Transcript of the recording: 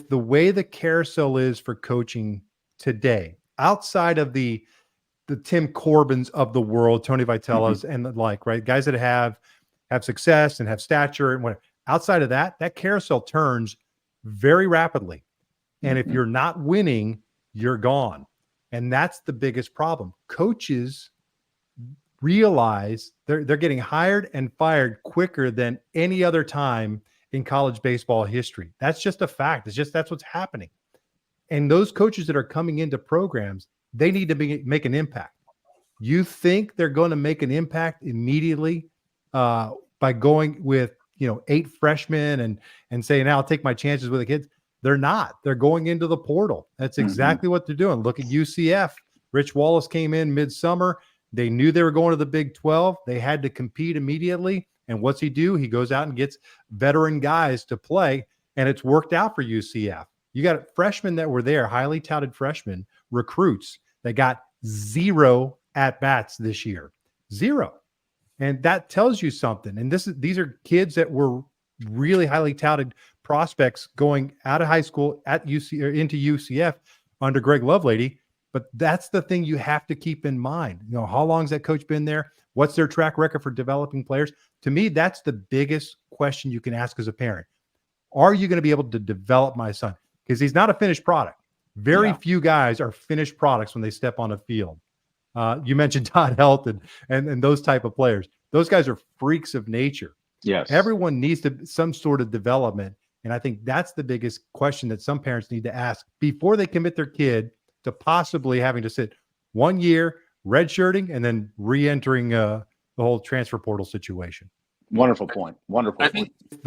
the way the carousel is for coaching today, outside of the Tim Corbins of the world, Tony Vitello's and the like, right? Guys that have success and have stature and whatever. Outside of that, that carousel turns very rapidly. And if you're not winning, you're gone. And that's the biggest problem. Coaches realize they're getting hired and fired quicker than any other time in college baseball history. That's just a fact. That's what's happening. And those coaches that are coming into programs, they need to make an impact. You think they're going to make an impact immediately by going with 8 freshmen and saying, "Now I'll take my chances with the kids"? They're not. They're going into the portal. That's exactly what they're doing. Look at UCF. Rich Wallace came in midsummer. They knew they were going to the Big 12. They had to compete immediately. And what's he do? He goes out and gets veteran guys to play, and it's worked out for UCF. You got freshmen that were there, highly touted freshmen, recruits that got 0 at-bats this year. 0. And that tells you something. And these are kids that were really highly touted prospects going out of high school at UC or into UCF under Greg Lovelady. But that's the thing you have to keep in mind. How long has that coach been there? What's their track record for developing players? To me, that's the biggest question you can ask as a parent. Are you going to be able to develop my son? Because he's not a finished product. Very few guys are finished products when they step on a field. You mentioned Todd Helton and those type of players. Those guys are freaks of nature. Yes. Everyone needs some sort of development. And I think that's the biggest question that some parents need to ask before they commit their kid to possibly having to sit 1 year redshirting and then re-entering the whole transfer portal situation. Wonderful point. Wonderful point.